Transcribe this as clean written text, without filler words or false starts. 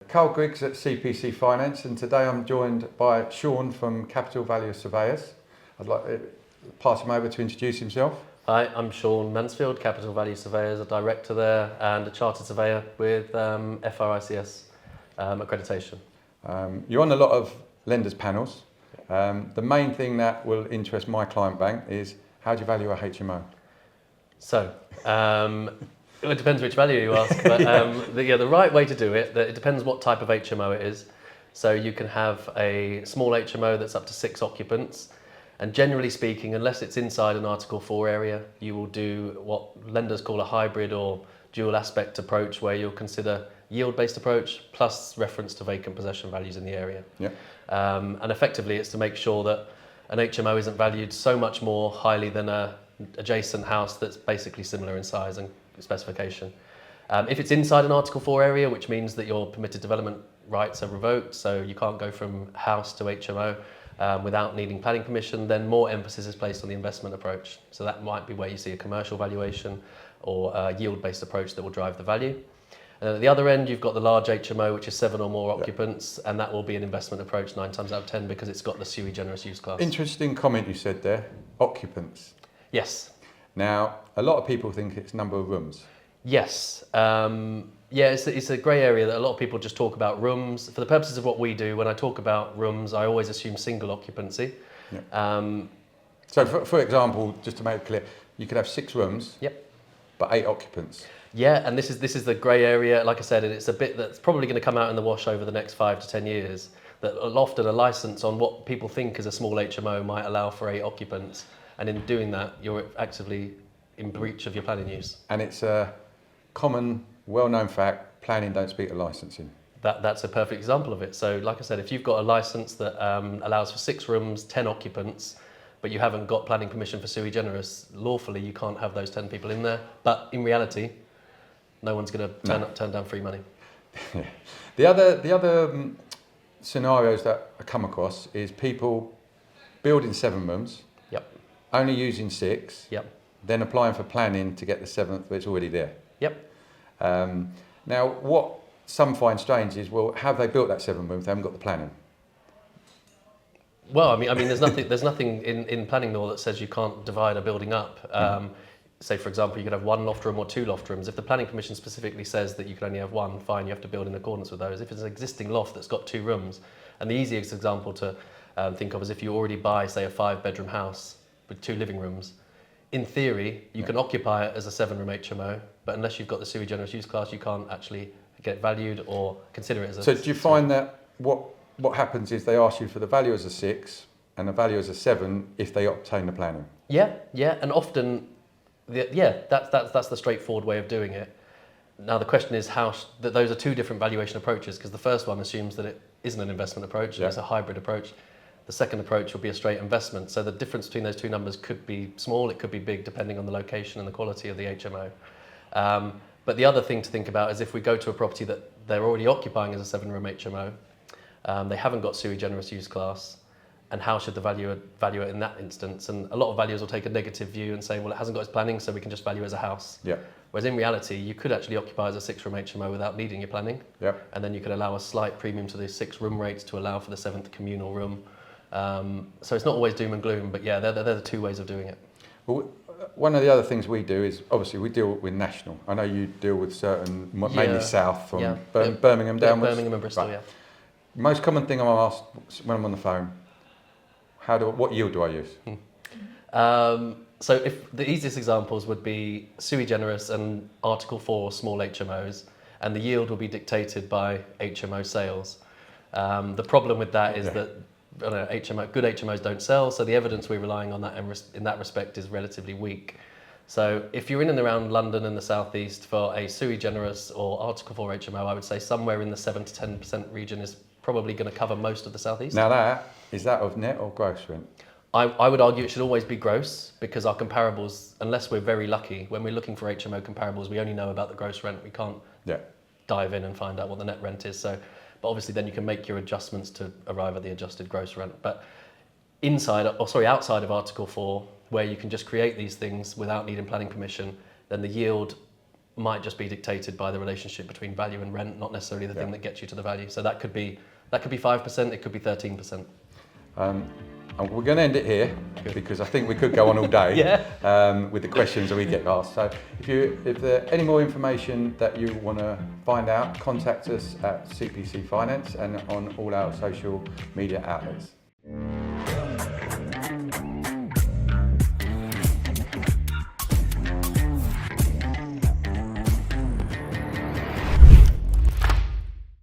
Karl Griggs at CPC Finance, and today I'm joined by Sean from Capital Value Surveyors. I'd like to pass him over to introduce himself. Hi, I'm Sean Mansfield, Capital Value Surveyors, a director there and a Chartered Surveyor with FRICS accreditation. You're on a lot of lenders panels. The main thing that will interest my client bank is how do you value a HMO? So, it depends which value you ask, but the right way to do it, it depends what type of HMO it is. So you can have a small HMO that's up to 6 occupants, and generally speaking, unless it's inside an Article 4 area, you will do what lenders call a hybrid or dual aspect approach, where you'll consider yield-based approach plus reference to vacant possession values in the area. Yeah. And effectively, it's to make sure that an HMO isn't valued so much more highly than a adjacent house that's basically similar in size and specification. If it's inside an Article 4 area, which means that your permitted development rights are revoked, so you can't go from house to HMO without needing planning permission, then more emphasis is placed on the investment approach. So that might be where you see a commercial valuation or a yield-based approach that will drive the value. And at the other end, you've got the large HMO, which is 7 or more occupants, and that will be an investment approach 9 times out of 10 because it's got the sui generis use class. Interesting comment you said there, occupants. Yes. Now, a lot of people think it's number of rooms. Yes. It's a grey area that a lot of people just talk about rooms. For the purposes of what we do, when I talk about rooms, I always assume single occupancy. Yeah. So for example, just to make it clear, you could have 6 rooms, but 8 occupants. Yeah, and this is the grey area, like I said, and it's a bit that's probably going to come out in the wash over the next 5 to 10 years, that often a licence on what people think is a small HMO might allow for 8 occupants, and in doing that, you're actively in breach of your planning use. And it's a common, well-known fact, planning don't speak to licensing. That's a perfect example of it. So like I said, if you've got a licence that allows for 6 rooms, 10 occupants, but you haven't got planning permission for sui generis, lawfully you can't have those 10 people in there. But in reality, no one's going to turn down free money. The other scenarios that I come across is people building 7 rooms, only using 6, then applying for planning to get the 7th, but it's already there. Now, what some find strange is, well, how have they built that 7 rooms? They haven't got the planning. Well, I mean, there's nothing in planning law that says you can't divide a building up. Say, for example, you could have 1 loft room or 2 loft rooms. If the planning permission specifically says that you can only have 1, fine, you have to build in accordance with those. If it's an existing loft that's got 2 rooms, and the easiest example to think of is if you already buy, say, a 5-bedroom house with 2 living rooms, in theory, you can occupy it as a 7-room HMO, but unless you've got the sui generis use class, you can't actually get it valued or consider it as a... So do you find that what happens is they ask you for the value as a 6 and the value as a 7 if they obtain the planning? Yeah, and often... that's the straightforward way of doing it. Now the question is that those are 2 different valuation approaches, because the first one assumes that it isn't an investment approach, it's a hybrid approach. The second approach will be a straight investment. So the difference between those 2 numbers could be small, it could be big, depending on the location and the quality of the HMO. But the other thing to think about is if we go to a property that they're already occupying as a 7-room HMO, they haven't got sui generis use class, and how should the valuer value it in that instance? And a lot of valuers will take a negative view and say, well, it hasn't got its planning, so we can just value it as a house. Whereas in reality, you could actually occupy as a 6-room HMO without needing your planning. And then you could allow a slight premium to the 6-room rates to allow for the 7th communal room. So it's not always doom and gloom, but they're the 2 ways of doing it. Well, one of the other things we do is, obviously, we deal with national. I know you deal with certain, mainly south, from Birmingham downwards. Birmingham and Bristol, Most common thing I'm asked when I'm on the phone, what yield do I use? So if the easiest examples would be sui generis and Article 4 small HMOs, and the yield will be dictated by HMO sales. The problem with that is that good HMOs don't sell, so the evidence we're relying on that in that respect is relatively weak. So if you're in and around London and the South East for a sui generis or Article 4 HMO, I would say somewhere in the 7 to 10% region is probably going to cover most of the South East. Now is that of net or gross rent? I would argue it should always be gross, because our comparables, unless we're very lucky, when we're looking for HMO comparables, we only know about the gross rent. We can't dive in and find out what the net rent is. So, but obviously then you can make your adjustments to arrive at the adjusted gross rent. But outside of Article 4, where you can just create these things without needing planning permission, then the yield might just be dictated by the relationship between value and rent, not necessarily the thing that gets you to the value. So that could be 5%, it could be 13%. And we're going to end it here because I think we could go on all day with the questions that we get asked. So if there any more information that you want to find out, contact us at CPC Finance and on all our social media outlets.